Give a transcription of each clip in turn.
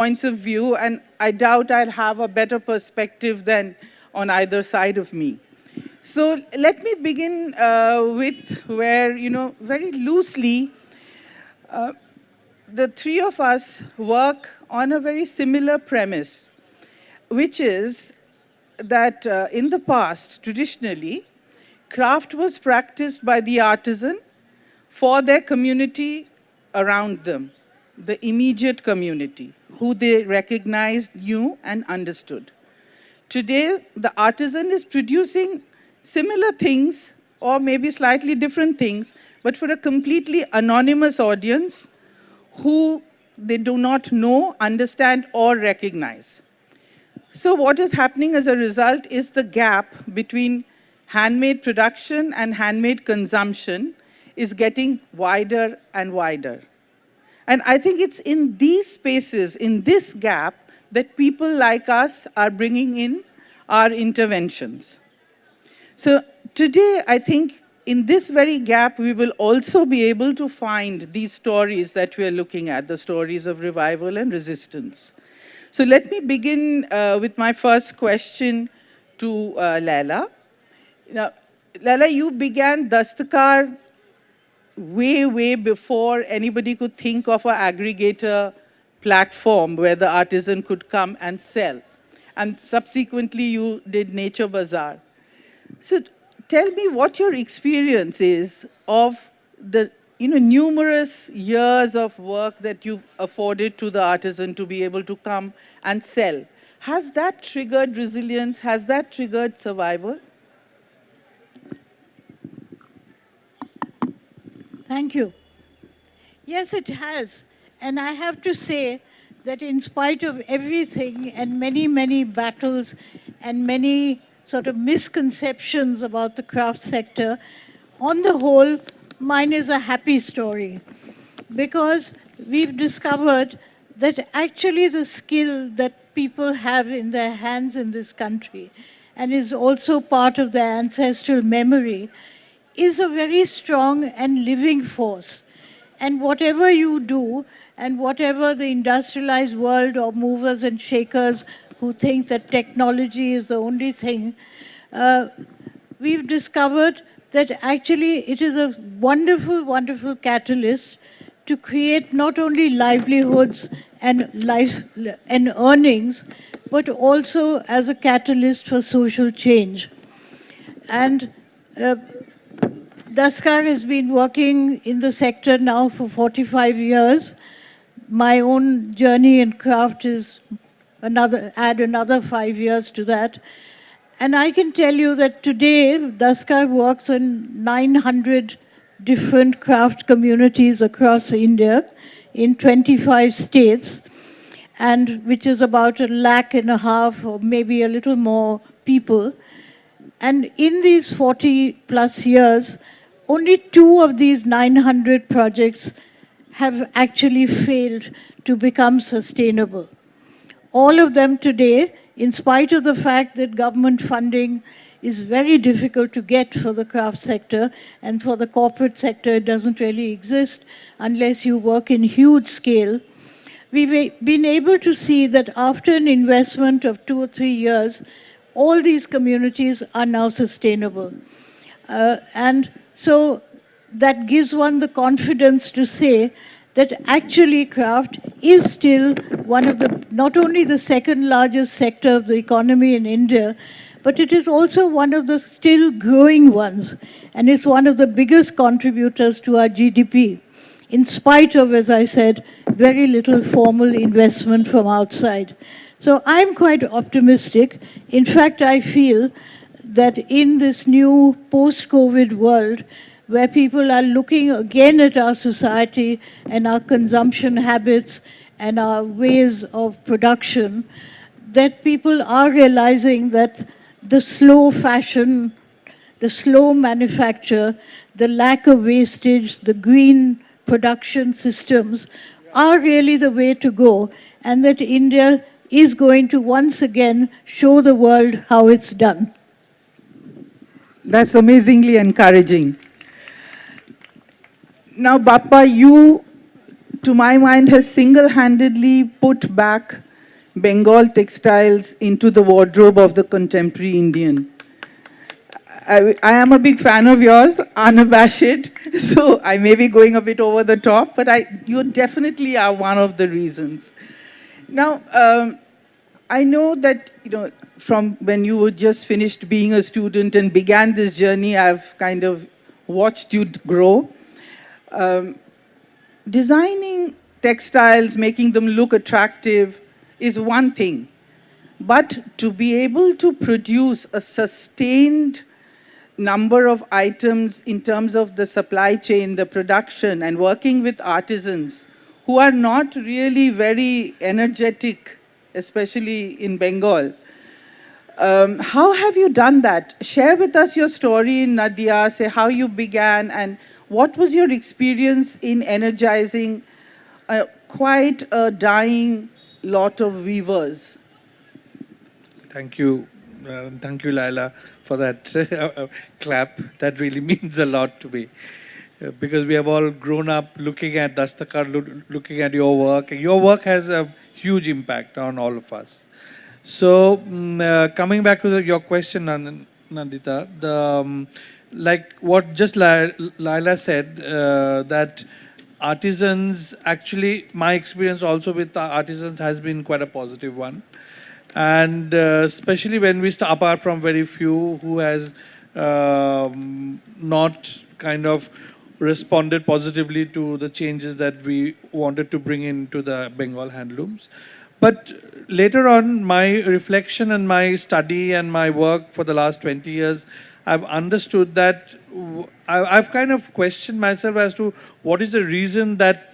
points of view, and I doubt I'll have a better perspective than on either side of me. So let me begin with where, very loosely, the three of us work on a very similar premise, which is that in the past, traditionally, craft was practiced by the artisan for their community around them, the immediate community, who they recognized, knew, and understood. Today, the artisan is producing similar things or maybe slightly different things, but for a completely anonymous audience who they do not know, understand, or recognize. So what is happening as a result is the gap between handmade production and handmade consumption is getting wider and wider. And I think it's in these spaces, in this gap, that people like us are bringing in our interventions. So today, I think in this very gap, we will also be able to find these stories that we are looking at, the stories of revival and resistance. So let me begin with my first question to Laila. Now, Laila, you began Dastakar way before anybody could think of an aggregator platform where the artisan could come and sell. And subsequently, you did Nature Bazaar. So tell me what your experience is of the numerous years of work that you've afforded to the artisan to be able to come and sell. Has that triggered resilience? Has that triggered survival? Thank you. Yes, it has. And I have to say that in spite of everything and many battles and many sort of misconceptions about the craft sector, on the whole, mine is a happy story, because we've discovered that actually the skill that people have in their hands in this country, and is also part of their ancestral memory, is a very strong and living force. And whatever you do, and whatever the industrialized world or movers and shakers who think that technology is the only thing, we've discovered that actually it is a wonderful catalyst to create not only livelihoods and life and earnings, but also as a catalyst for social change. And Daskar has been working in the sector now for 45 years. My own journey in craft is add another 5 years to that. And I can tell you that today, Daskar works in 900 different craft communities across India in 25 states, and which is about 1.5 lakh or maybe a little more people. And in these 40 plus years, only 2 of these 900 projects have actually failed to become sustainable. All of them today, in spite of the fact that government funding is very difficult to get for the craft sector, and for the corporate sector it doesn't really exist unless you work in huge scale, we've been able to see that after an investment of 2 or 3 years, all these communities are now sustainable. And so that gives one the confidence to say that actually craft is still one of the, not only the second largest sector of the economy in India, but it is also one of the still growing ones. And it's one of the biggest contributors to our GDP, in spite of, as I said, very little formal investment from outside. So I'm quite optimistic. In fact, I feel that in this new post-COVID world, where people are looking again at our society and our consumption habits and our ways of production, that people are realizing that the slow fashion, the slow manufacture, the lack of wastage, the green production systems are really the way to go, and that India is going to once again show the world how it's done. That's amazingly encouraging. Now, Bappa, you to my mind, has single-handedly put back Bengal textiles into the wardrobe of the contemporary Indian. I am a big fan of yours, unabashed, so I may be going a bit over the top, but you definitely are one of the reasons. Now, I know that, from when you were just finished being a student and began this journey, I've kind of watched you grow. Designing textiles, making them look attractive is one thing, but to be able to produce a sustained number of items in terms of the supply chain, the production, and working with artisans who are not really very energetic, especially in Bengal. How have you done that? Share with us your story in Nadia, say how you began and what was your experience in energizing quite a dying lot of weavers? Thank you. Thank you, Laila, for that clap. That really means a lot to me. Because we have all grown up looking at Dastakar, looking at your work. Your work has a huge impact on all of us. So, coming back to your question, Nandita, like what just Laila said, that artisans, actually, my experience also with artisans has been quite a positive one. And especially when we start, apart from very few who has not kind of responded positively to the changes that we wanted to bring into the Bengal handlooms. But later on, my reflection and my study and my work for the last 20 years, I've understood that I've kind of questioned myself as to what is the reason that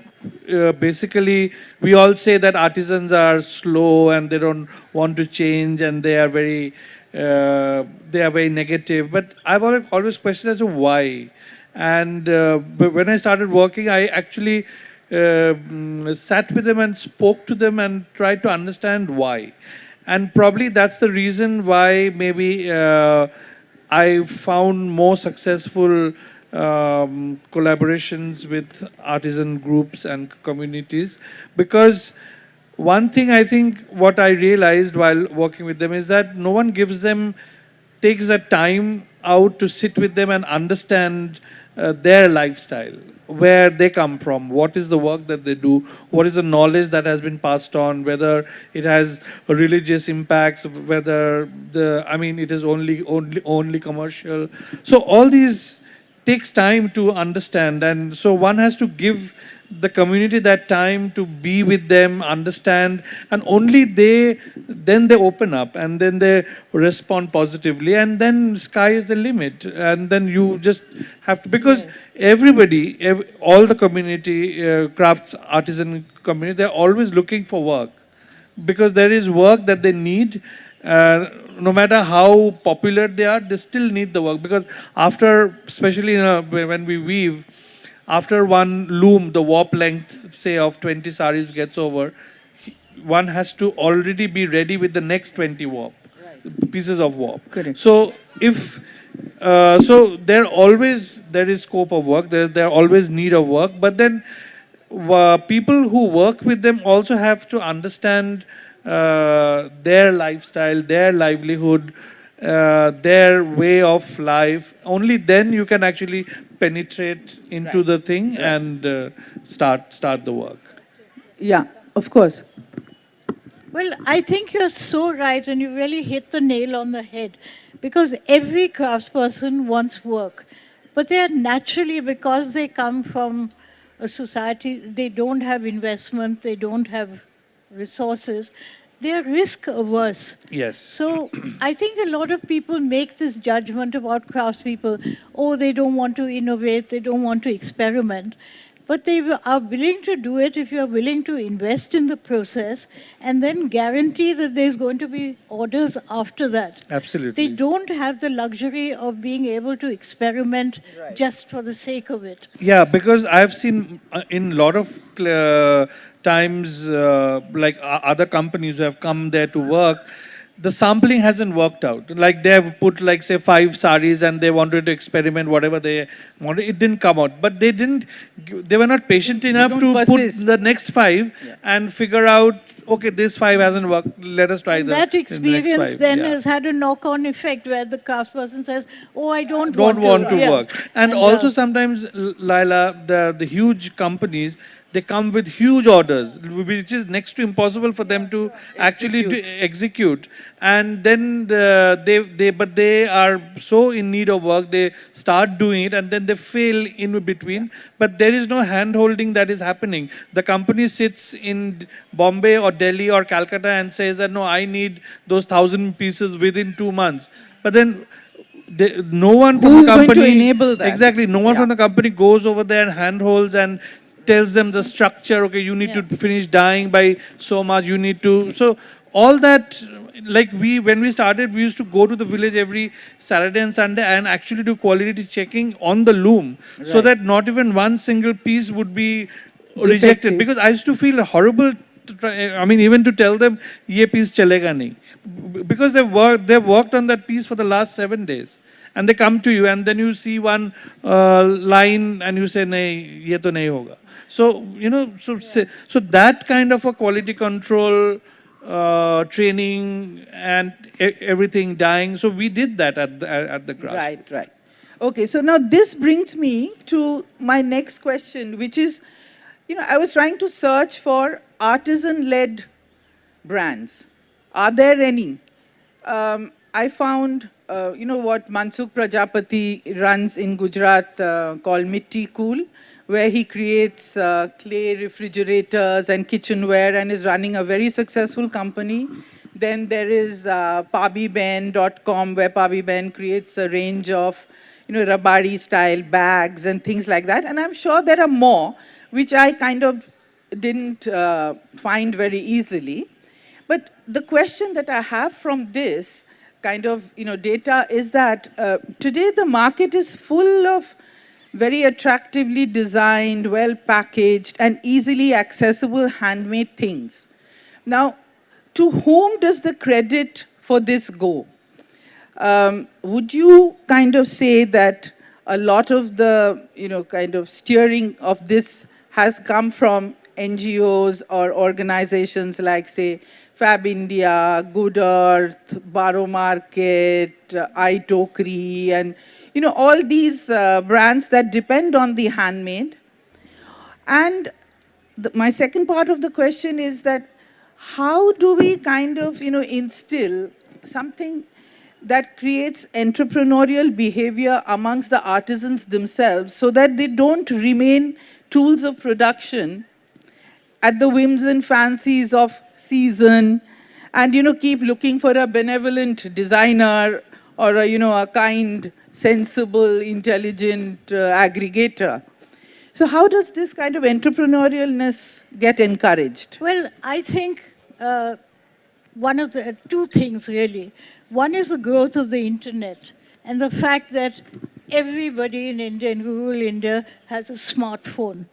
basically we all say that artisans are slow and they don't want to change and they are very negative. But I've always questioned as to why. And but when I started working, I actually sat with them and spoke to them and tried to understand why. And probably that's the reason why maybe I found more successful collaborations with artisan groups and communities. Because one thing I think what I realized while working with them is that no one takes the time out to sit with them and understand their lifestyle, where they come from, what is the work that they do, what is the knowledge that has been passed on, whether it has religious impacts, whether it is only commercial. So all these takes time to understand, and so one has to give the community that time to be with them, understand, and only then they open up and then they respond positively, and then sky is the limit. And then you just have to, because all the community, crafts, artisan community, they're always looking for work, because there is work that they need. No matter how popular they are, they still need the work, because after, especially when we weave, after one loom, the warp length, say, of 20 saris gets over, one has to already be ready with the next 20 pieces of warp. Correct. So there is scope of work, there always need of work, but then people who work with them also have to understand their lifestyle, their livelihood, their way of life. Only then you can actually penetrate into the thing and start the work. Yeah, of course. Well, I think you're so right, and you really hit the nail on the head, because every craftsperson wants work, but they are naturally, because they come from a society, they don't have investment, they don't have resources, they are risk averse. Yes. So I think a lot of people make this judgment about craftspeople, oh, they don't want to innovate, they don't want to experiment. But they are willing to do it if you're willing to invest in the process and then guarantee that there's going to be orders after that. Absolutely. They don't have the luxury of being able to experiment just for the sake of it. Yeah, because I've seen in a lot of times, like other companies who have come there to work, the sampling hasn't worked out. Like they have put like say 5 saris and they wanted to experiment whatever they wanted. It didn't come out. But they were not patient enough don't to persist. put the next 5 and figure out, okay, this 5 hasn't worked. Let us try And the that next experience 5. then Yeah. has had a knock-on effect where the craftsperson says, "Oh, I don't want to yeah." work. And also sometimes, Laila, the huge companies, they come with huge orders, which is next to impossible for them to actually execute. And then but they are so in need of work, they start doing it and then they fail in between. But there is no hand holding that is happening. The company sits in Bombay or Delhi or Calcutta and says that, no, I need those 1,000 pieces within 2 months. But then no one from Who's the going company to enable that? exactly, no one from the company goes over there and handholds and tells them the structure. Okay, you need to finish dyeing by so much, you need to, so all that, like when we started, we used to go to the village every Saturday and Sunday and actually do quality checking on the loom, so that not even one single piece would be rejected. Because I used to feel horrible to try, I mean, even to tell them, ye piece chalega nahi. Because they've worked on that piece for the last 7 days. And they come to you and then you see one line and you say, nahi, ye to nahi hoga. So, so that kind of a quality control, training and everything, dyeing. So we did that at the craft. Right. Okay, so now this brings me to my next question, which is, I was trying to search for artisan-led brands. Are there any? I found, what Mansukh Prajapati runs in Gujarat called Mitti Cool, where he creates clay refrigerators and kitchenware and is running a very successful company. Then there is pabiben.com, where Pabiben creates a range of, Rabari style bags and things like that. And I'm sure there are more, which I kind of didn't find very easily. But the question that I have from this kind of, data is that today the market is full of very attractively designed, well packaged and easily accessible handmade things. Now, to whom does the credit for this go? Would you kind of say that a lot of the, kind of steering of this has come from NGOs or organizations like, say, Fab India, Good Earth, Baro Market, iTokri, and, all these brands that depend on the handmade? And my second part of the question is that how do we kind of, instill something that creates entrepreneurial behavior amongst the artisans themselves so that they don't remain tools of production at the whims and fancies of season and, keep looking for a benevolent designer or a kind, sensible, intelligent aggregator. So how does this kind of entrepreneurialness get encouraged? Well, I think one of the two things really. One is the growth of the internet and the fact that everybody in India, in rural India, has a smartphone.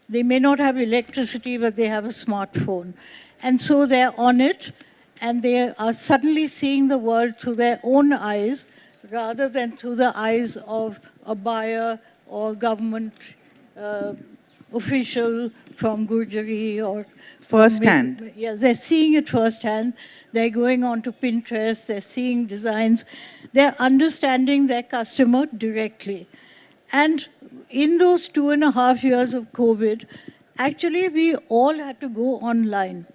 They may not have electricity, but they have a smartphone. And so they're on it, and they are suddenly seeing the world through their own eyes rather than through the eyes of a buyer or government official from Gurjari or... First-hand. Yeah, they're seeing it firsthand. They're going on to Pinterest, they're seeing designs. They're understanding their customer directly. And in those 2.5 years of COVID, actually we all had to go online.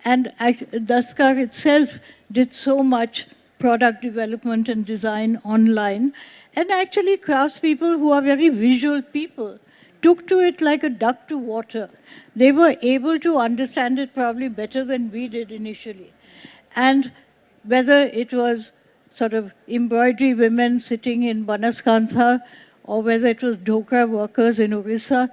And Daskar itself did so much product development and design online. And actually craftspeople who are very visual people took to it like a duck to water. They were able to understand it probably better than we did initially. And whether it was sort of embroidery women sitting in Banaskantha or whether it was Dhokra workers in Orissa,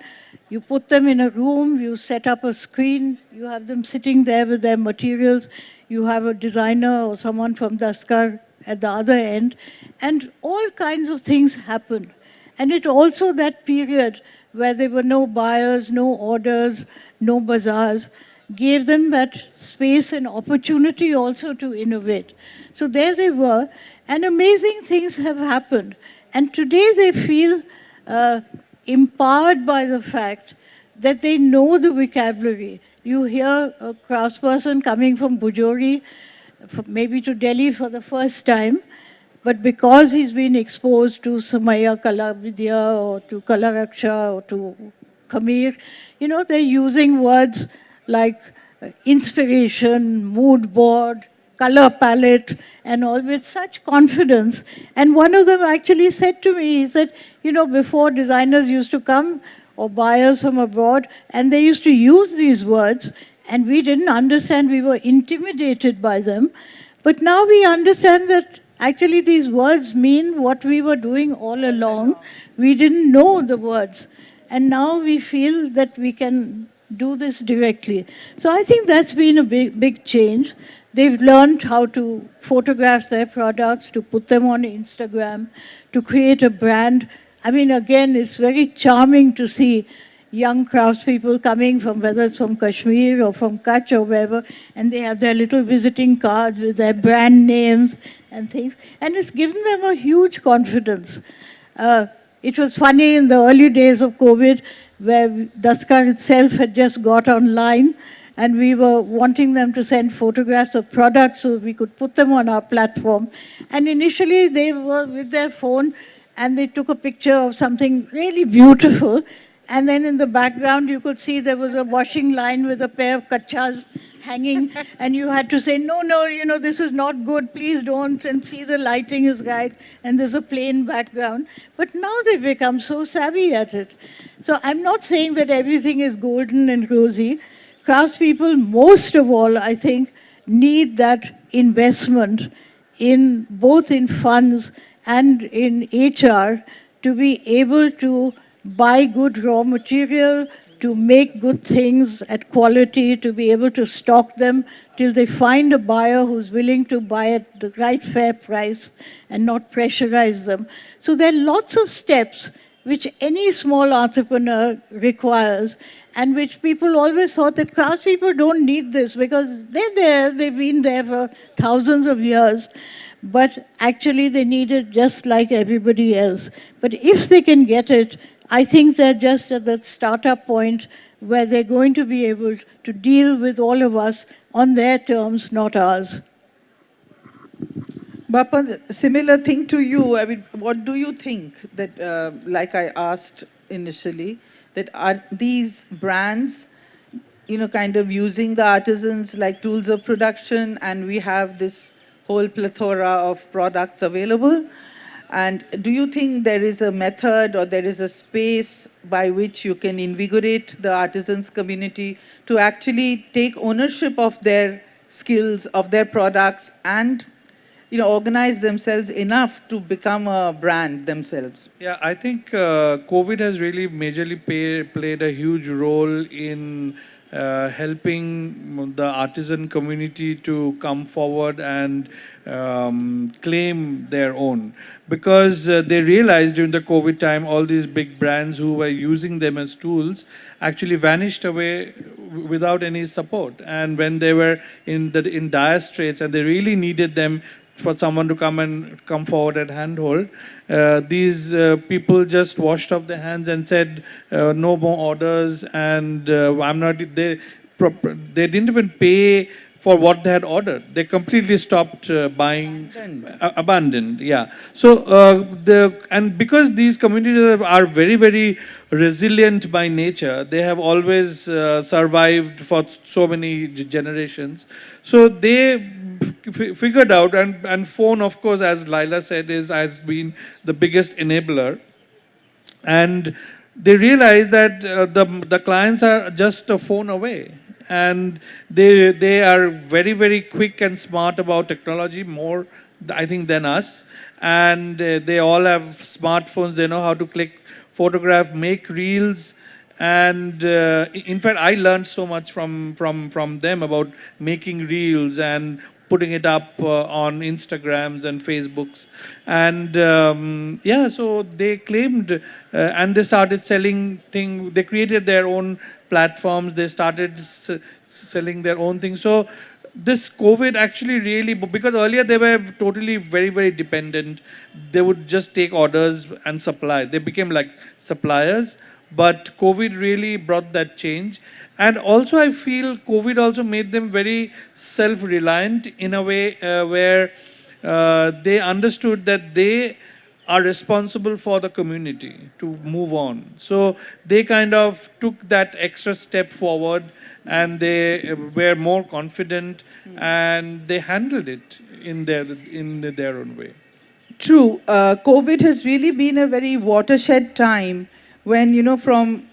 you put them in a room, you set up a screen, you have them sitting there with their materials, you have a designer or someone from Daskar at the other end, and all kinds of things happened. And it also that period where there were no buyers, no orders, no bazaars, gave them that space and opportunity also to innovate. So there they were, and amazing things have happened. And today they feel empowered by the fact that they know the vocabulary. You hear a craftsperson coming from Bujori, maybe to Delhi for the first time, but because he's been exposed to Samaya Kala Vidya or to Kala Raksha or to Khamir, they're using words like inspiration, mood board, color palette, and all with such confidence. And one of them actually said to me, he said, before designers used to come or buyers from abroad, and they used to use these words, and we didn't understand, we were intimidated by them. But now we understand that actually these words mean what we were doing all along. We didn't know the words. And now we feel that we can do this directly. So I think that's been a big change. They've learned how to photograph their products, to put them on Instagram, to create a brand. I mean, again, it's very charming to see young craftspeople coming from, whether it's from Kashmir or from Kutch or wherever, and they have their little visiting cards with their brand names and things. And it's given them a huge confidence. It was funny in the early days of COVID, where Daskar itself had just got online, and we were wanting them to send photographs of products so we could put them on our platform. And initially they were with their phone and they took a picture of something really beautiful. And then in the background, you could see there was a washing line with a pair of kachas hanging. And you had to say, no, this is not good. Please don't. And see, the lighting is right. And there's a plain background. But now they've become so savvy at it. So I'm not saying that everything is golden and rosy. Craftspeople, most of all, I think, need that investment in both in funds and in HR to be able to buy good raw material, to make good things at quality, to be able to stock them till they find a buyer who's willing to buy at the right fair price and not pressurize them. So there are lots of steps which any small entrepreneur requires, and which people always thought that craftspeople don't need this because they're there, they've been there for thousands of years. But actually they need it just like everybody else. But if they can get it, I think they're just at that startup point where they're going to be able to deal with all of us on their terms, not ours. Bappa, similar thing to you. I mean, what do you think that, like I asked initially, that are these brands, kind of using the artisans like tools of production, and we have this whole plethora of products available? And do you think there is a method or there is a space by which you can invigorate the artisans community to actually take ownership of their skills, of their products, and organize themselves enough to become a brand themselves? Yeah, I think COVID has really majorly played a huge role in helping the artisan community to come forward and claim their own. Because they realized during the COVID time, all these big brands who were using them as tools actually vanished away without any support. And when they were in dire straits and they really needed them for someone to come forward and handhold, these people just washed off their hands and said no more orders, and I'm not. They didn't even pay for what they had ordered. They completely stopped buying. Abandoned. Yeah. So and because these communities are very, very resilient by nature, they have always survived for so many generations. So they figured out, and phone, of course, as Laila said, has been the biggest enabler. And they realize that the clients are just a phone away. And they are very, very quick and smart about technology, more, I think, than us. And they all have smartphones. They know how to click, photograph, make reels. And in fact, I learned so much from them about making reels and putting it up on Instagrams and Facebooks. And yeah, so they claimed and they started selling things. They created their own platforms. They started selling their own things. So this COVID actually really, because earlier they were totally very, very dependent. They would just take orders and supply. They became like suppliers. But COVID really brought that change. And also I feel COVID also made them very self-reliant in a way where they understood that they are responsible for the community to move on. So they kind of took that extra step forward, and they were more confident, and they handled it in their own way. True. COVID has really been a very watershed time when, from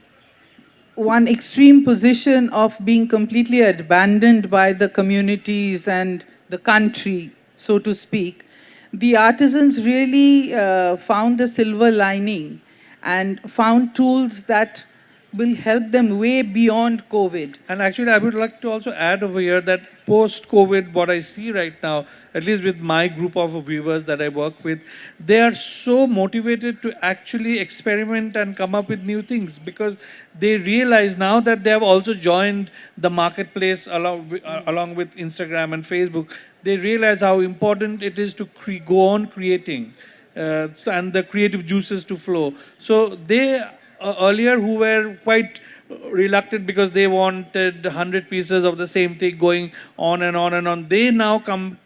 one extreme position of being completely abandoned by the communities and the country, so to speak, the artisans really found the silver lining and found tools that will help them way beyond COVID. And actually, I would like to also add over here that post-COVID, what I see right now, at least with my group of viewers that I work with, they are so motivated to actually experiment and come up with new things, because they realize now that they have also joined the marketplace along with Instagram and Facebook. They realize how important it is to go on creating and the creative juices to flow. So they earlier, who were quite reluctant because they wanted 100 pieces of the same thing going on and on and on, they now come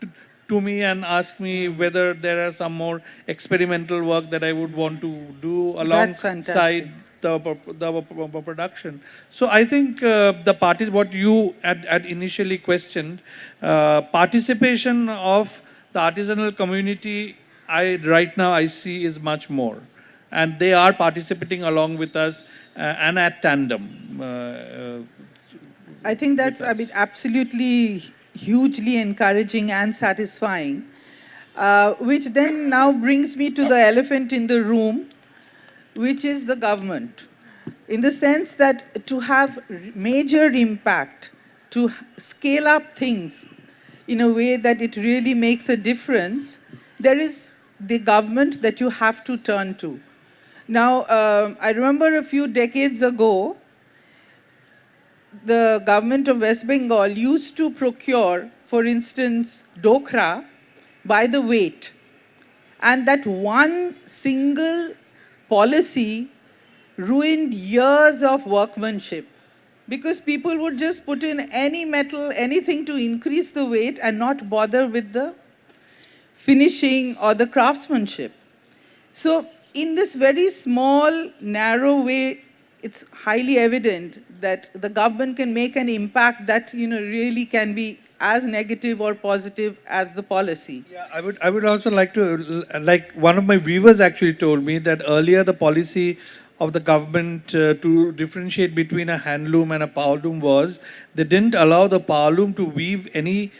to me and ask me whether there are some more experimental work that I would want to do alongside the production. So I think the parties, what you had initially questioned, participation of the artisanal community, right now I see is much more. And they are participating along with us and at tandem. I think that's absolutely hugely encouraging and satisfying, which then now brings me to the elephant in the room, which is the government. In the sense that to have major impact, to scale up things in a way that it really makes a difference, there is the government that you have to turn to. Now, I remember a few decades ago, the government of West Bengal used to procure, for instance, dokra by the weight. And that one single policy ruined years of workmanship, because people would just put in any metal, anything to increase the weight and not bother with the finishing or the craftsmanship. So in this very small, narrow way, it's highly evident that the government can make an impact that really can be as negative or positive as the policy. Yeah, I would also like to, like one of my viewers actually told me that earlier the policy of the government to differentiate between a handloom and a powerloom was they didn't allow the powerloom to weave any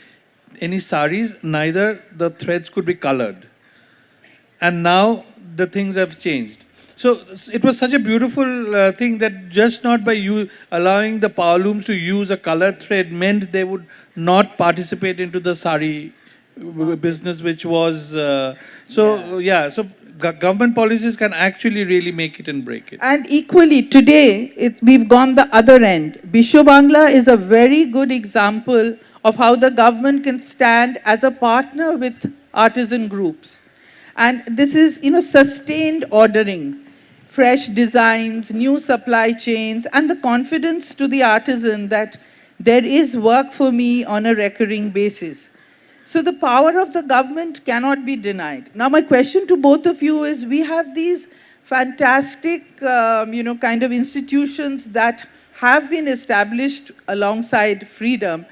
saris, neither the threads could be colored. And now the things have changed. So it was such a beautiful thing that just not by you allowing the powerlooms to use a colored thread meant they would not participate into the sari business, which was so government policies can actually really make it and break it. And equally today we've gone the other end. Bisho Bangla is a very good example of how the government can stand as a partner with artisan groups. And this is, sustained ordering, fresh designs, new supply chains, and the confidence to the artisan that there is work for me on a recurring basis. So the power of the government cannot be denied. Now my question to both of you is, we have these fantastic, kind of institutions that have been established alongside freedom,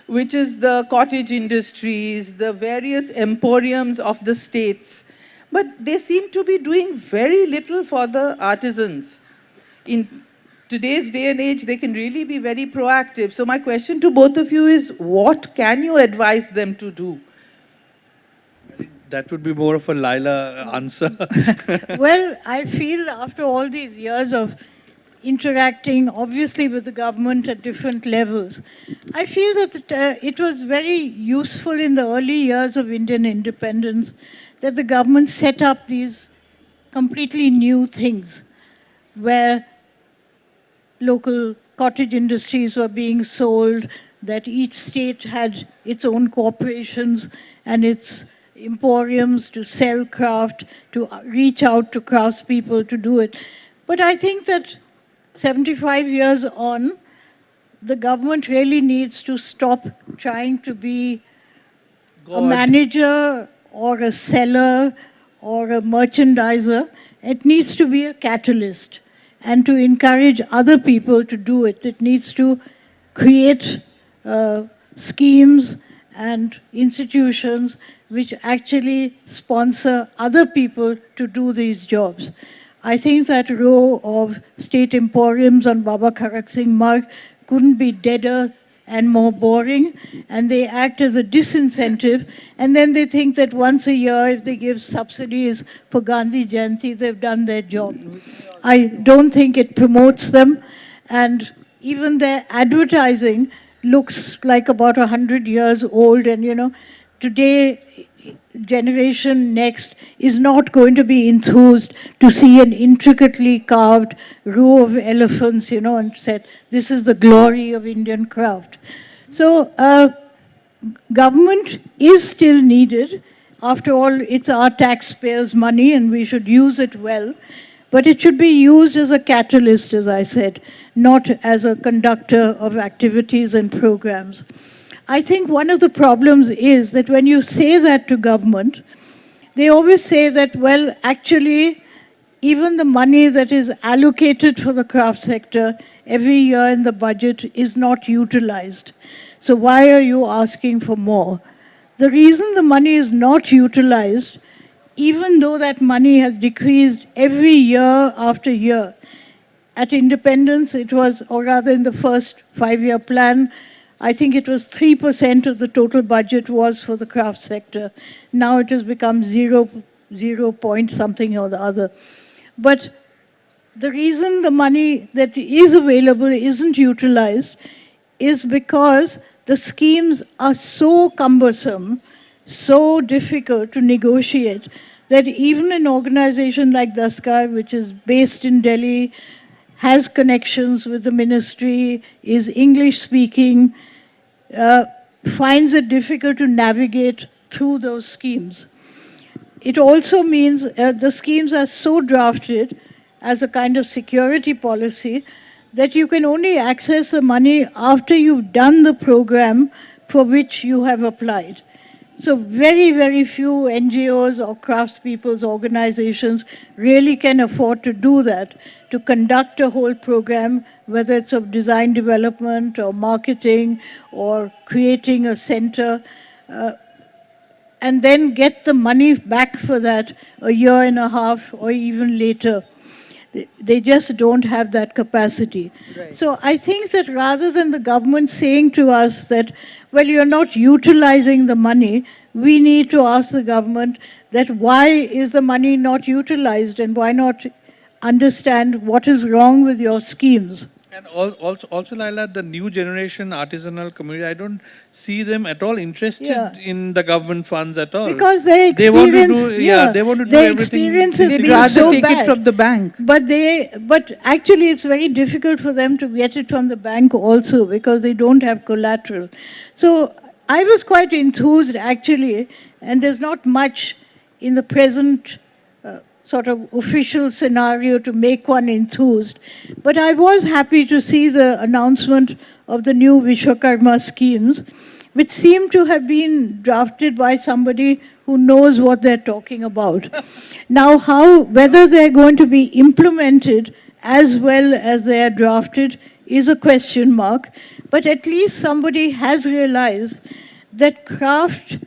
which is the cottage industries, the various emporiums of the states. But they seem to be doing very little for the artisans. In today's day and age, they can really be very proactive. So my question to both of you is, what can you advise them to do? That would be more of a Laila answer. Well, I feel after all these years of interacting, obviously, with the government at different levels. I feel that it was very useful in the early years of Indian independence that the government set up these completely new things where local cottage industries were being sold, that each state had its own corporations and its emporiums to sell craft, to reach out to craftspeople to do it. But I think that 75 years on, the government really needs to stop trying to be a manager or a seller or a merchandiser. It needs to be a catalyst and to encourage other people to do it. It needs to create schemes and institutions which actually sponsor other people to do these jobs. I think that row of state emporiums on Baba Kharak Singh Marg couldn't be deader and more boring, and they act as a disincentive, and then they think that once a year if they give subsidies for Gandhi Jayanti, they've done their job. I don't think it promotes them, and even their advertising looks like about 100 years old, and today generation next is not going to be enthused to see an intricately carved row of elephants, and said, this is the glory of Indian craft. So government is still needed. After all, it's our taxpayers' money and we should use it well. But it should be used as a catalyst, as I said, not as a conductor of activities and programs. I think one of the problems is that when you say that to government, they always say that, well, actually, even the money that is allocated for the craft sector every year in the budget is not utilized. So why are you asking for more? The reason the money is not utilized, even though that money has decreased every year after year, at independence it was, or rather in the first 5-year plan, I think it was 3% of the total budget was for the craft sector. Now it has become 0 point something or the other. But the reason the money that is available isn't utilized is because the schemes are so cumbersome, so difficult to negotiate, that even an organization like Daskar, which is based in Delhi, has connections with the ministry, is English speaking, finds it difficult to navigate through those schemes. It also means the schemes are so drafted as a kind of security policy that you can only access the money after you've done the program for which you have applied. So very, very few NGOs or craftspeople's organizations really can afford to do that, to conduct a whole program, whether it's of design development or marketing or creating a center, and then get the money back for that a year and a half or even later. They just don't have that capacity. Right. So I think that rather than the government saying to us that, well, you're not utilizing the money, we need to ask the government that why is the money not utilized and why not understand what is wrong with your schemes. And also, Laila, the new generation artisanal community, I don't see them at all interested in the government funds at all. Because they want to do everything. They'd rather take it from the bank. But actually, it's very difficult for them to get it from the bank also because they don't have collateral. So I was quite enthused actually, and there's not much in the present sort of official scenario to make one enthused. But I was happy to see the announcement of the new Vishwakarma schemes, which seem to have been drafted by somebody who knows what they're talking about. Now, whether they're going to be implemented as well as they are drafted is a question mark, but at least somebody has realized that craft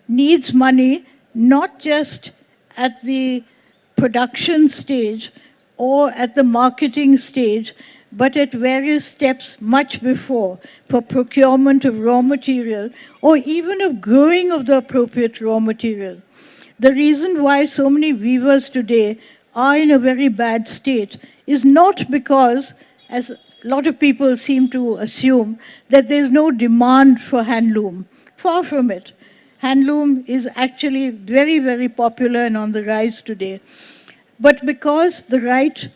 needs money, not just at the production stage or at the marketing stage, but at various steps much before, for procurement of raw material or even of growing of the appropriate raw material. The reason why so many weavers today are in a very bad state is not because, as a lot of people seem to assume, that there's no demand for handloom. Far from it. Handloom is actually very, very popular and on the rise today. But because the right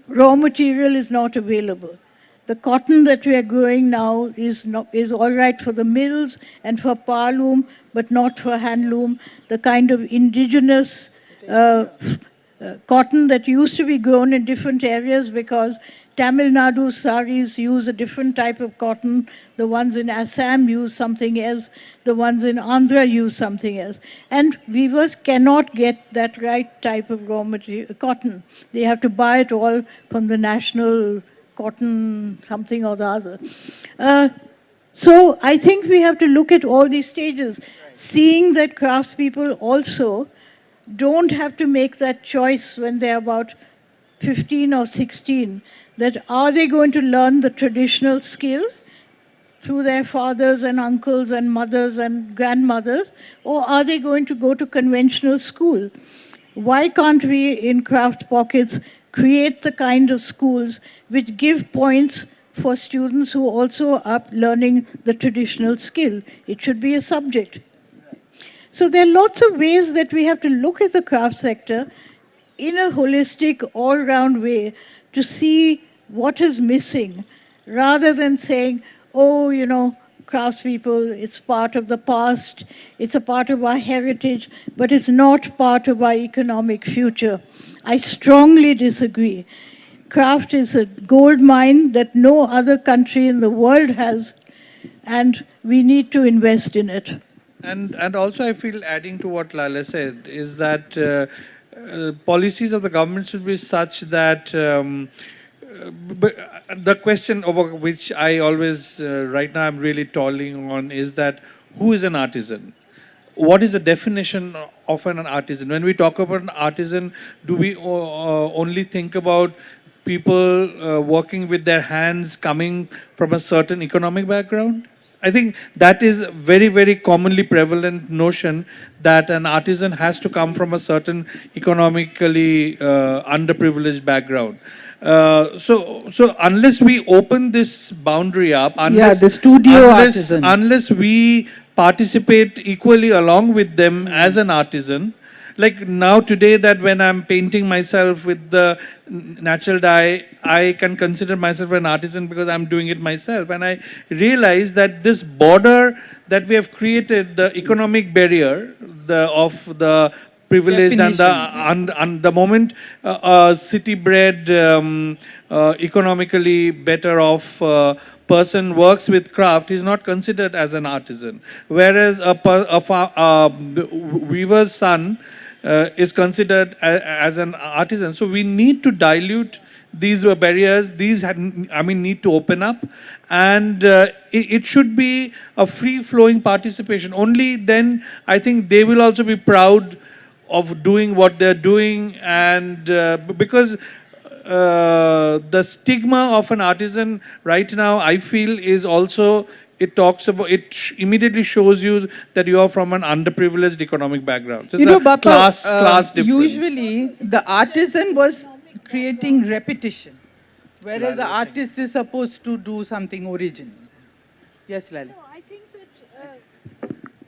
raw material is not available. The cotton that we are growing now is all right for the mills and for powerloom, but not for handloom. The kind of indigenous cotton that used to be grown in different areas, because Tamil Nadu saris use a different type of cotton. The ones in Assam use something else. The ones in Andhra use something else. And weavers cannot get that right type of raw material, cotton. They have to buy it all from the national cotton something or the other. So I think we have to look at all these stages, seeing that craftspeople also don't have to make that choice when they're about 15 or 16, that are they going to learn the traditional skill through their fathers and uncles and mothers and grandmothers, or are they going to go to conventional school? Why can't we, in Craft Pockets, create the kind of schools which give points for students who also are learning the traditional skill? It should be a subject. So there are lots of ways that we have to look at the craft sector in a holistic, all-round way to see what is missing, rather than saying, oh, you know, craftspeople, it's part of the past, it's a part of our heritage, but it's not part of our economic future. I strongly disagree. Craft is a gold mine that no other country in the world has, and we need to invest in it. And also I feel, adding to what Laila said, is that policies of the government should be such that the question over which I always, right now I'm really toiling on, is that who is an artisan? What is the definition of an artisan? When we talk about an artisan, do we only think about people working with their hands coming from a certain economic background? I think that is a very, very commonly prevalent notion, that an artisan has to come from a certain economically underprivileged background. So unless we open this boundary up, the studio artisan. unless we participate equally along with them as an artisan, like now today, that when I'm painting myself with the natural dye, I can consider myself an artisan because I'm doing it myself. And I realize that this border that we have created, the economic barrier of the privileged and the moment city-bred, economically better off person works with craft, is not considered as an artisan. Whereas a weaver's son is considered as an artisan. So we need to dilute these barriers. These need to open up, and it should be a free-flowing participation. Only then I think they will also be proud of doing what they're doing, and because the stigma of an artisan right now, I feel, is also, it talks about, it immediately shows you that you are from an underprivileged economic background. So Bappa, class difference. usually the artisan was creating repetition, whereas the artist is supposed to do something original. Yes, Laila. No, I think that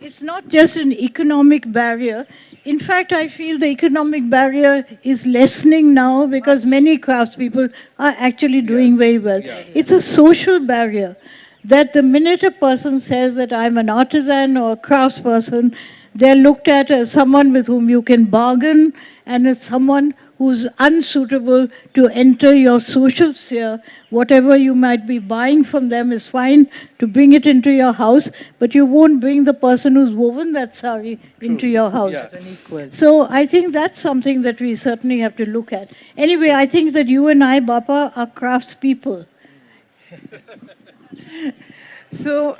it's not just an economic barrier. In fact, I feel the economic barrier is lessening now because many craftspeople are actually doing very well. It's a social barrier, that the minute a person says that I'm an artisan or a craftsperson, they're looked at as someone with whom you can bargain, and as someone who's unsuitable to enter your social sphere. Whatever you might be buying from them is fine to bring it into your house, but you won't bring the person who's woven that sari into your house. So I think that's something that we certainly have to look at. Anyway, I think that you and I, Bappa, are craftspeople. So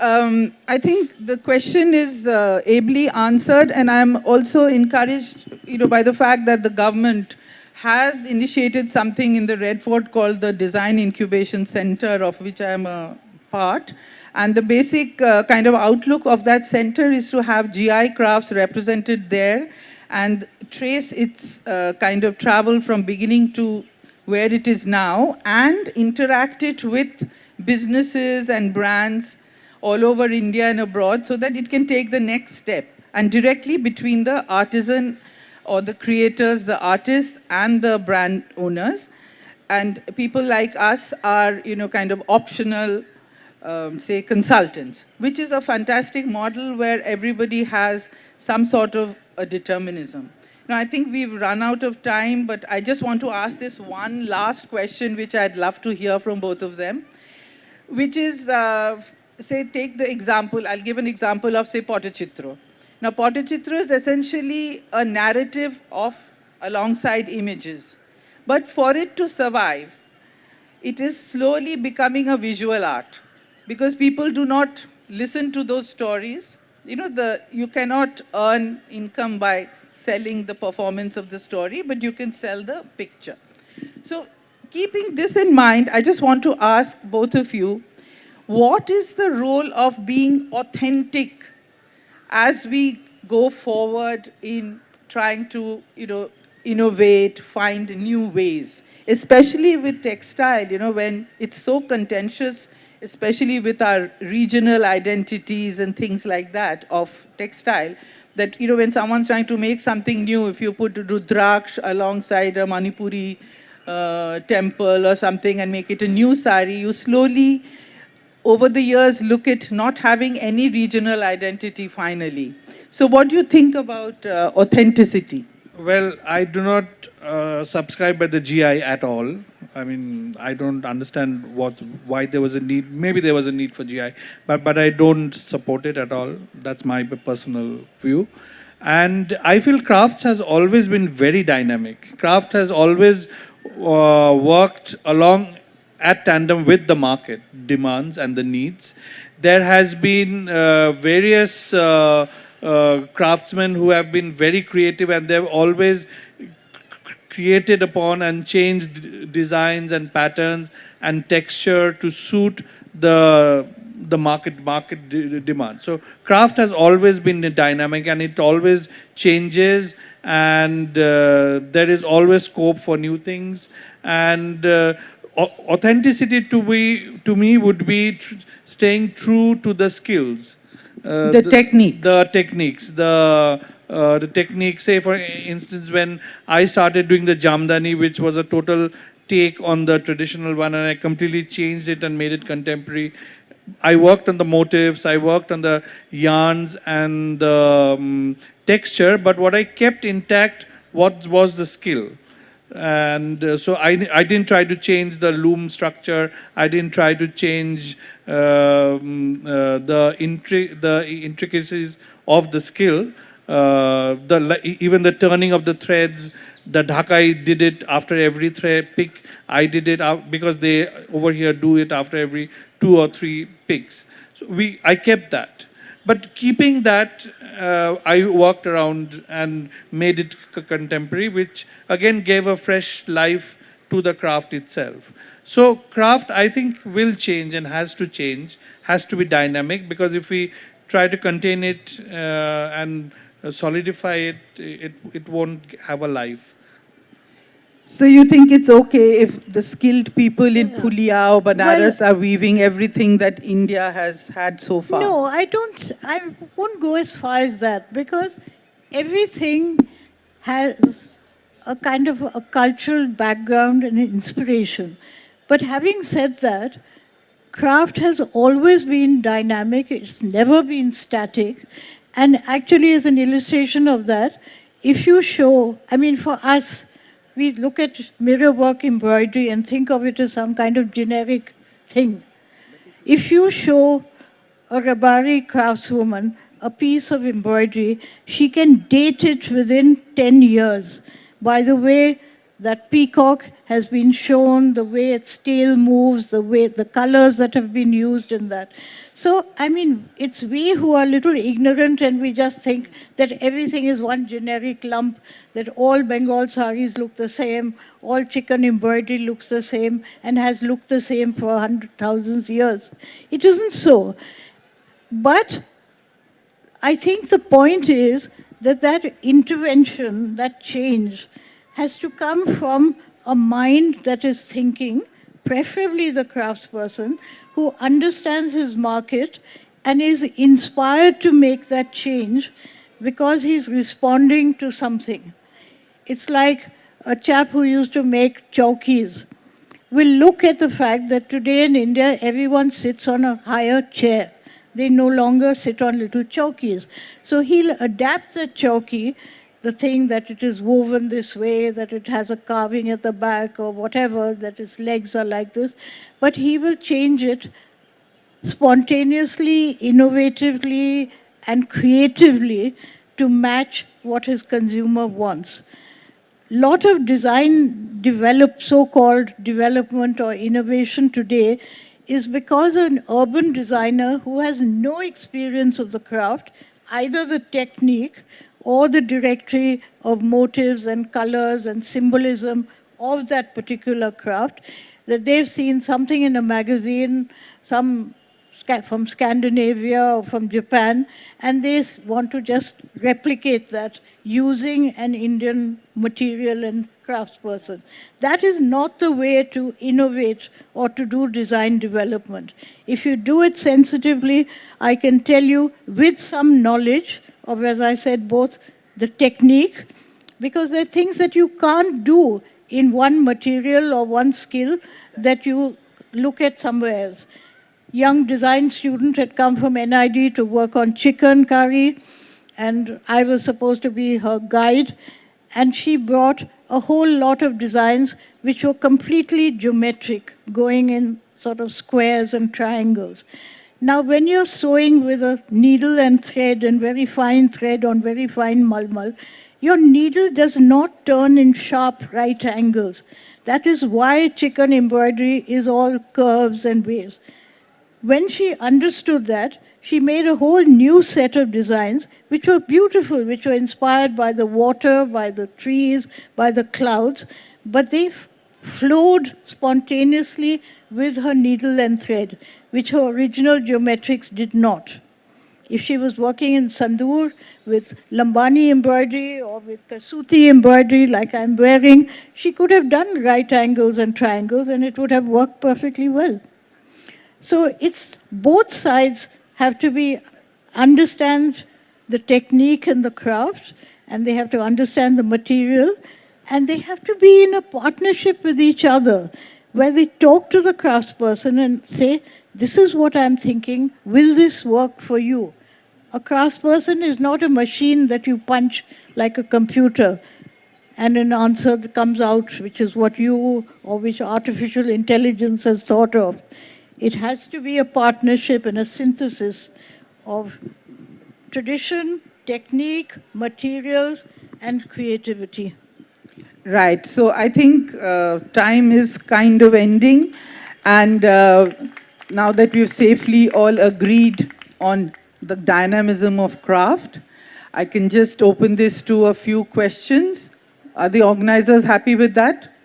I think the question is ably answered, and I'm also encouraged, by the fact that the government has initiated something in the Red Fort called the Design Incubation Center, of which I am a part. And the basic kind of outlook of that center is to have GI crafts represented there, and trace its kind of travel from beginning to where it is now, and interact it with businesses and brands all over India and abroad, so that it can take the next step, and directly between the artisan or the creators, the artists and the brand owners. And people like us are, kind of optional, say, consultants, which is a fantastic model where everybody has some sort of a determinism. Now, I think we've run out of time, but I just want to ask this one last question, which I'd love to hear from both of them, which is, say, take the example, I'll give an example of, say, Potachitra. Now, Potachitra is essentially a narrative of alongside images. But for it to survive, it is slowly becoming a visual art, because people do not listen to those stories. You cannot earn income by selling the performance of the story, but you can sell the picture. So keeping this in mind, I just want to ask both of you, what is the role of being authentic as we go forward in trying to, innovate, find new ways, especially with textile, when it's so contentious, especially with our regional identities and things like that of textile, that, when someone's trying to make something new, if you put Rudraksh alongside a Manipuri temple or something and make it a new sari, you slowly, over the years, look at not having any regional identity finally. So what do you think about authenticity? Well, I do not subscribe by the GI at all. I mean, I don't understand why there was a need. Maybe there was a need for GI, but I don't support it at all. That's my personal view. And I feel crafts has always been very dynamic. Craft has always worked along at tandem with the market demands and the needs. There has been various craftsmen who have been very creative, and they've always created upon and changed designs and patterns and texture to suit the market demand. So craft has always been dynamic, and it always changes, and there is always scope for new things. And authenticity to me would be staying true to the skills. The techniques. The techniques, say for instance, when I started doing the Jamdani, which was a total take on the traditional one, and I completely changed it and made it contemporary. I worked on the motifs, I worked on the yarns and the texture, but what I kept intact was the skill. And so I didn't try to change the loom structure. I didn't try to change the intricacies of the skill. Even the turning of the threads, the dhaka, I did it after every thread pick. I did it because they over here do it after every 2 or 3 picks. So I kept that. But keeping that, I worked around and made it contemporary, which again gave a fresh life to the craft itself. So craft, I think, will change and has to change, has to be dynamic, because if we try to contain it and solidify it, it won't have a life. So you think it's okay if the skilled people in Pulia or Banaras are weaving everything that India has had so far? No, I won't go as far as that, because everything has a kind of a cultural background and inspiration. But having said that, craft has always been dynamic. It's never been static. And actually, as an illustration of that, if you show, I mean, for us, we look at mirror work embroidery and think of it as some kind of generic thing. If you show a Rabari craftswoman a piece of embroidery, she can date it within 10 years by the way that peacock has been shown, the way its tail moves, the colors that have been used in that. So, I mean, it's we who are a little ignorant, and we just think that everything is one generic lump, that all Bengal saris look the same, all chicken embroidery looks the same, and has looked the same for 100,000 years. It isn't so. But I think the point is that that intervention, that change, has to come from a mind that is thinking, preferably the craftsperson, who understands his market and is inspired to make that change because he's responding to something. It's like a chap who used to make chowkis will look at the fact that today in India, everyone sits on a higher chair. They no longer sit on little chowkis. So he'll adapt the chowki, the thing that it is woven this way, that it has a carving at the back or whatever, that its legs are like this, but he will change it spontaneously, innovatively, and creatively to match what his consumer wants. Lot of design so-called development or innovation today is because an urban designer who has no experience of the craft, either the technique or the directory of motives and colors and symbolism of that particular craft, that they've seen something in a magazine, from Scandinavia or from Japan, and they want to just replicate that using an Indian material and craftsperson. That is not the way to innovate or to do design development. If you do it sensitively, I can tell you with some knowledge of, as I said, both the technique, because there are things that you can't do in one material or one skill that you look at somewhere else. Young design student had come from NID to work on chicken curry, and I was supposed to be her guide, and she brought a whole lot of designs which were completely geometric, going in sort of squares and triangles. Now, when you're sewing with a needle and thread and very fine thread on very fine mulmul, your needle does not turn in sharp right angles. That is why chicken embroidery is all curves and waves. When she understood that, she made a whole new set of designs which were beautiful, which were inspired by the water, by the trees, by the clouds, but they flowed spontaneously with her needle and thread, which her original geometrics did not. If she was working in Sandur with Lambani embroidery or with Kasuti embroidery like I'm wearing, she could have done right angles and triangles and it would have worked perfectly well. So it's both sides have to understand the technique and the craft, and they have to understand the material, and they have to be in a partnership with each other, where they talk to the craftsperson and say, this is what I'm thinking, will this work for you? A craftsperson is not a machine that you punch like a computer and an answer that comes out, which is what you or which artificial intelligence has thought of. It has to be a partnership and a synthesis of tradition, technique, materials, and creativity. Right. So I think time is kind of ending. And now that we've safely all agreed on the dynamism of craft, I can just open this to a few questions. Are the organizers happy with that?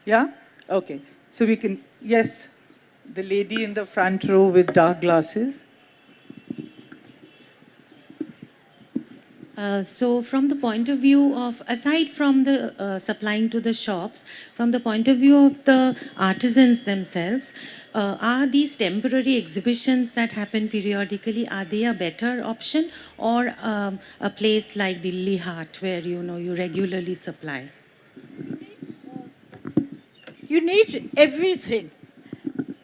Yeah? Okay. So we can, yes. The lady in the front row with dark glasses. So from the point of view of, aside from the supplying to the shops, from the point of view of the artisans themselves, are these temporary exhibitions that happen periodically, are they a better option, or a place like the Lily Hart where you regularly supply? You need everything.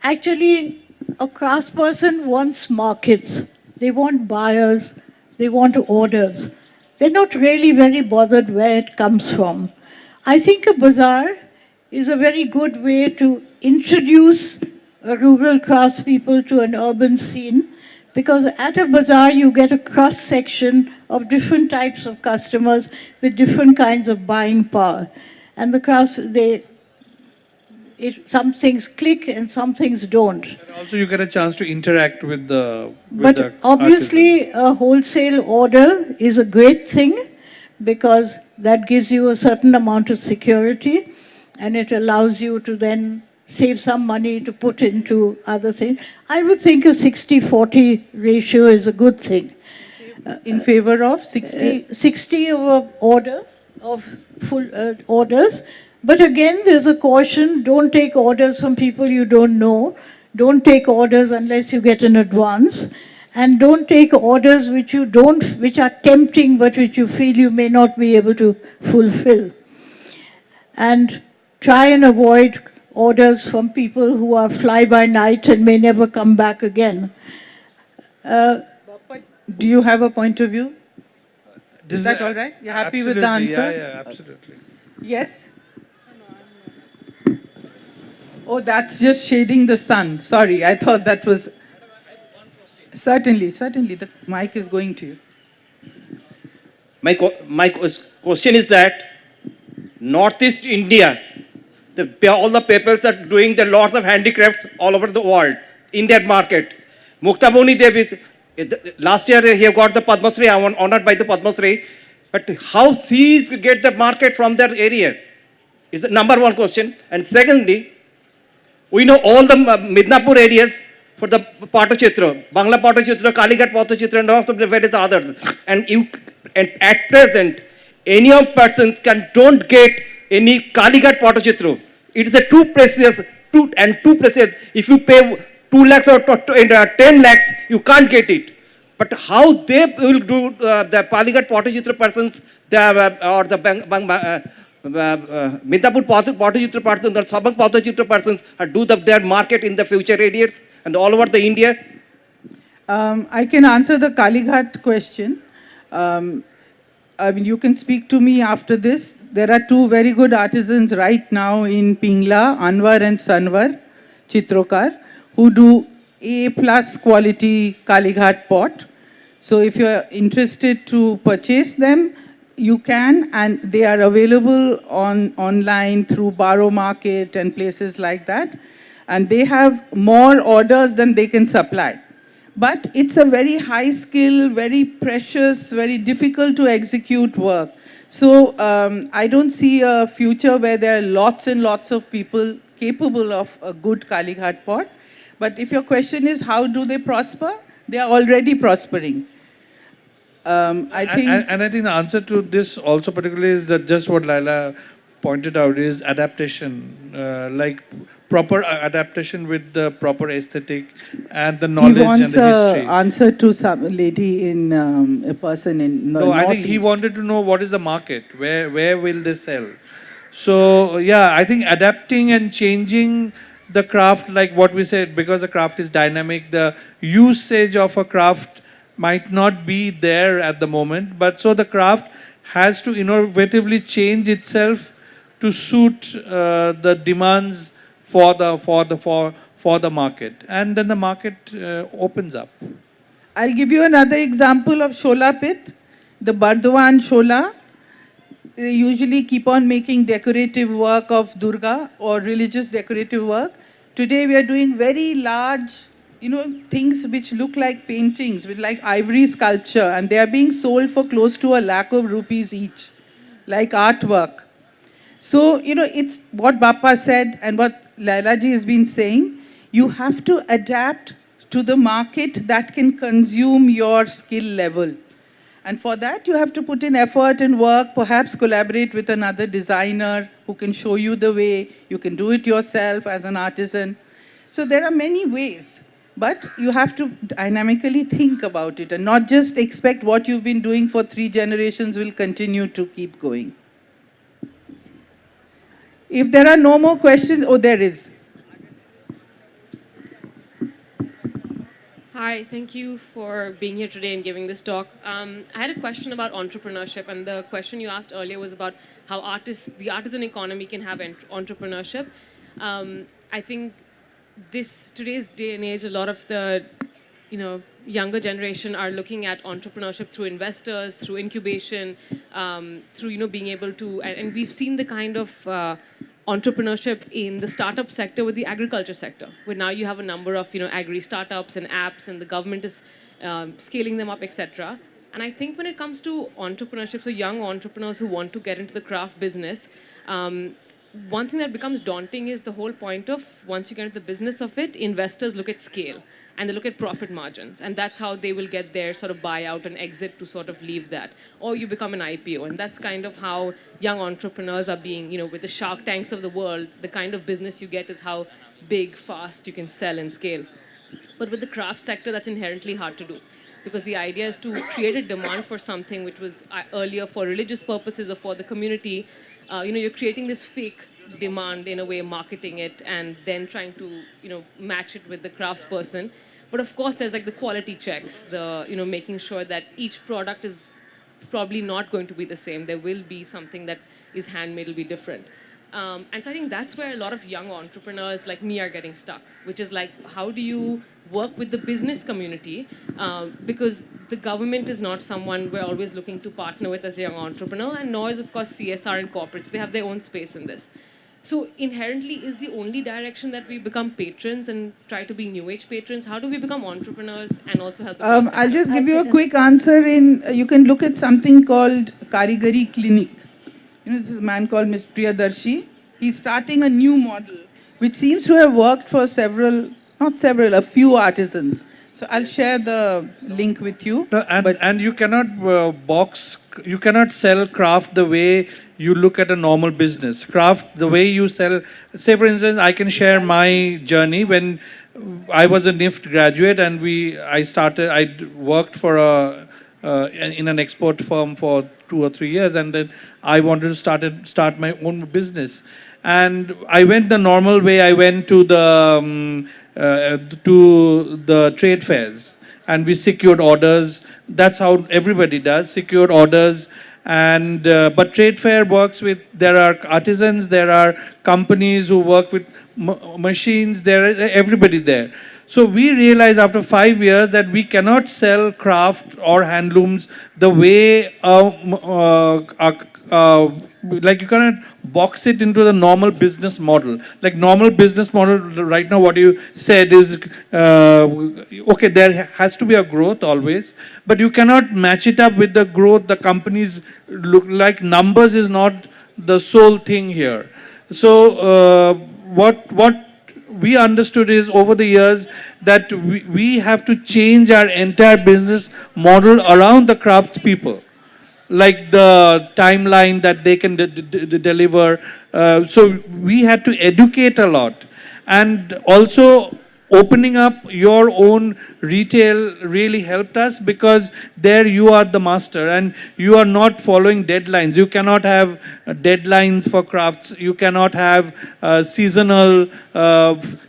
Actually, a craftsperson wants markets. They want buyers. They want orders. They're not really very bothered where it comes from. I think a bazaar is a very good way to introduce rural craftspeople to an urban scene, because at a bazaar you get a cross-section of different types of customers with different kinds of buying power. And the some things click and some things don't. And also you get a chance to interact with the But obviously a wholesale order is a great thing, because that gives you a certain amount of security and it allows you to then save some money to put into other things. I would think a 60-40 ratio is a good thing. In favor of 60? 60 of order of full orders. But again, there's a caution: don't take orders from people you don't know. Don't take orders unless you get an advance. And don't take orders which are tempting but which you feel you may not be able to fulfill. And try and avoid orders from people who are fly-by-night and may never come back again. Do you have a point of view? This Is that all right? You're happy with the absolutely, answer? Yeah, absolutely. Yes? Oh, that's just shading the sun. Sorry, I thought that was... Certainly, the mic is going to you. My question is that Northeast India, all the peoples are doing the lots of handicrafts all over the world in that market. Muktaboni Devi, last year he got the Padma Shri, honored by the Padma Shri. But how she get the market from that area is the number one question. And secondly, we know all the Midnapur areas for the Patachitra, Bangla Patachitra, Kalighat Patachitra, and all of the various others. And at present, any of persons don't get any Kalighat Patachitra. It is a too precious. If you pay 2 lakhs or 10 lakhs, you can't get it. But how they will do the Kalighat Patachitra persons, or the Midnapur Patachitra persons, or Sabang Patachitra persons, do their market in the future areas and all over the India? I can answer the Kalighat question. I mean, you can speak to me after this. There are 2 very good artisans right now in Pingla, Anwar and Sanwar, Chitrokar, who do A+ quality Kalighat pot. So if you're interested to purchase them, you can, and they are available online through Baro Market and places like that. And they have more orders than they can supply. But it's a very high skill, very precious, very difficult to execute work. So I don't see a future where there are lots and lots of people capable of a good Kalighat pot. But if your question is how do they prosper, they are already prospering. I think the answer to this also particularly is that just what Laila pointed out is adaptation, like proper adaptation with the proper aesthetic and the knowledge and the history. He wants an answer to some lady in a person in No, I think he wanted to know what is the market, where will they sell. So yeah, I think adapting and changing the craft, like what we said, because the craft is dynamic, the usage of a craft might not be there at the moment, but so the craft has to innovatively change itself to suit the demands for the market, and then the market opens up. I'll give you another example of Shola Pith, the Bardwan Shola. They usually keep on making decorative work of Durga or religious decorative work. Today we are doing very large, things which look like paintings with like ivory sculpture, and they are being sold for close to 1 lakh of rupees each, like artwork. So, it's what Bappa said and what Laila ji has been saying. You have to adapt to the market that can consume your skill level. And for that, you have to put in effort and work, perhaps collaborate with another designer who can show you the way. You can do it yourself as an artisan. So there are many ways, but you have to dynamically think about it and not just expect what you've been doing for 3 generations will continue to keep going. If there are no more questions, there is. Hi, thank you for being here today and giving this talk. I had a question about entrepreneurship, and the question you asked earlier was about how the artisan economy can have entrepreneurship. I think today's day and age, a lot of the younger generation are looking at entrepreneurship through investors, through incubation, through being able to, and we've seen the kind of entrepreneurship in the startup sector with the agriculture sector, where now you have a number of agri startups and apps, and the government is scaling them up, etc. And I think when it comes to entrepreneurship, so young entrepreneurs who want to get into the craft business, one thing that becomes daunting is the whole point of once you get into the business of it, investors look at scale and they look at profit margins, and that's how they will get their sort of buyout and exit to sort of leave that, or you become an IPO, and that's kind of how young entrepreneurs are being, with the Shark Tanks of the world, the kind of business you get is how big, fast you can sell and scale. But with the craft sector, that's inherently hard to do, because the idea is to create a demand for something which was earlier for religious purposes or for the community. You're creating this fake demand in a way, marketing it, and then trying to, match it with the craftsperson. But of course, there's like the quality checks, making sure that each product is probably not going to be the same. There will be something that is handmade, will be different. And so I think that's where a lot of young entrepreneurs like me are getting stuck, which is like, how do you work with the business community? Because the government is not someone we're always looking to partner with as a young entrepreneur, and nor is, of course, CSR and corporates. They have their own space in this. So inherently, is the only direction that we become patrons and try to be new age patrons? How do we become entrepreneurs and also help the process? I'll just give you a quick answer. You can look at something called Karigari Clinic. This is a man called Ms. Priyadarshi. He's starting a new model, which seems to have worked for a few artisans. So I'll share the link with you. No, and you cannot you cannot sell craft the way you look at a normal business. Craft, the way you sell, say for instance, I can share my journey when I was a NIFT graduate and I worked for in an export firm for 2 or 3 years, and then I wanted to start my own business. And I went the normal way. I went to the trade fairs, and we secured orders. That's how everybody does, secured orders. And but trade fair works with, there are artisans, there are companies who work with machines, there is everybody there. So we realized after 5 years that we cannot sell craft or handlooms the way like you cannot box it into the normal business model. Like normal business model right now, what you said is, okay, there has to be a growth always, but you cannot match it up with the growth. The companies look like numbers is not the sole thing here. So what we understood is over the years that we have to change our entire business model around the craftspeople, like the timeline that they can deliver. So we had to educate a lot, and also opening up your own retail really helped us, because there you are the master and you are not following deadlines. You cannot have deadlines for crafts. You cannot have seasonal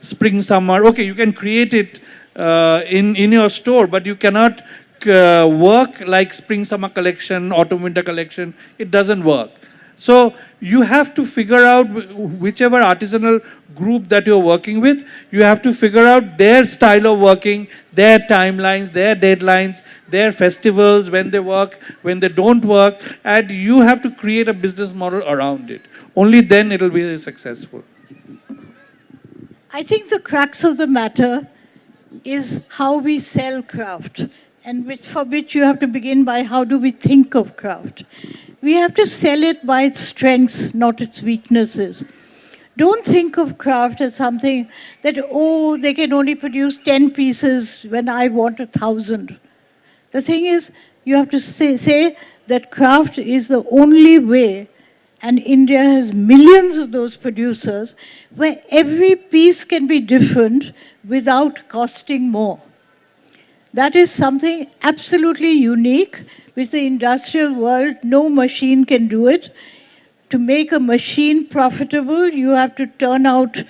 spring, summer. Okay, you can create it in your store, but you cannot work like spring, summer collection, autumn, winter collection. It doesn't work. So you have to figure out whichever artisanal group that you're working with, you have to figure out their style of working, their timelines, their deadlines, their festivals, when they work, when they don't work, and you have to create a business model around it. Only then it'll be successful. I think the crux of the matter is how we sell craft, and for which you have to begin by how do we think of craft. We have to sell it by its strengths, not its weaknesses. Don't think of craft as something that, oh, they can only produce 10 pieces when I want 1,000. The thing is, you have to say that craft is the only way, and India has millions of those producers, where every piece can be different without costing more. That is something absolutely unique, which the industrial world, no machine can do it. To make a machine profitable, you have to turn out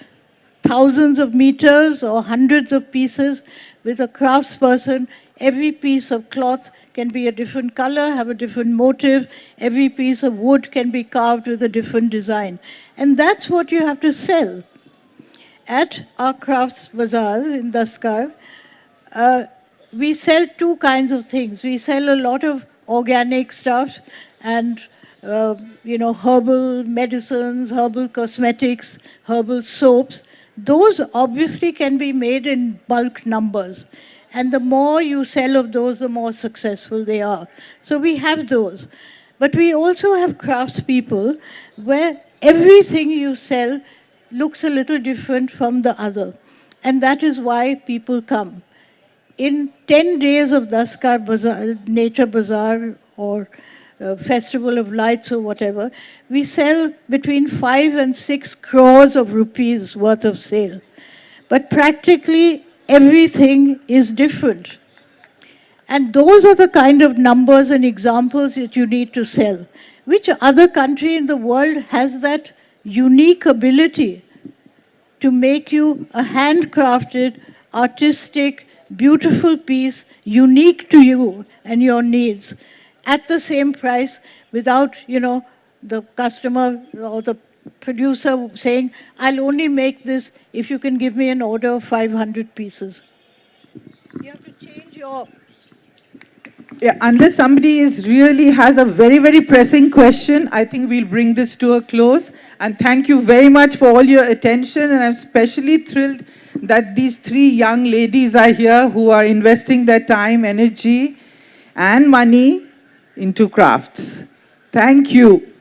thousands of meters or hundreds of pieces. With a craftsperson, every piece of cloth can be a different color, have a different motive. Every piece of wood can be carved with a different design. And that's what you have to sell. At our crafts bazaar in Daskar, we sell two kinds of things. We sell a lot of organic stuff and herbal medicines, herbal cosmetics, herbal soaps. Those obviously can be made in bulk numbers. And the more you sell of those, the more successful they are. So we have those. But we also have craftspeople where everything you sell looks a little different from the other. And that is why people come. In 10 days of Daskar Bazaar, Nature Bazaar or Festival of Lights or whatever, we sell between 5 and 6 crores of rupees worth of sale. But practically everything is different. And those are the kind of numbers and examples that you need to sell. Which other country in the world has that unique ability to make you a handcrafted, artistic, beautiful piece, unique to you and your needs, at the same price without, the customer or the producer saying, I'll only make this if you can give me an order of 500 pieces. You have to change your... Yeah, unless somebody has a very, very pressing question, I think we'll bring this to a close. And thank you very much for all your attention. And I'm especially thrilled that these 3 young ladies are here who are investing their time, energy, and money into crafts. Thank you.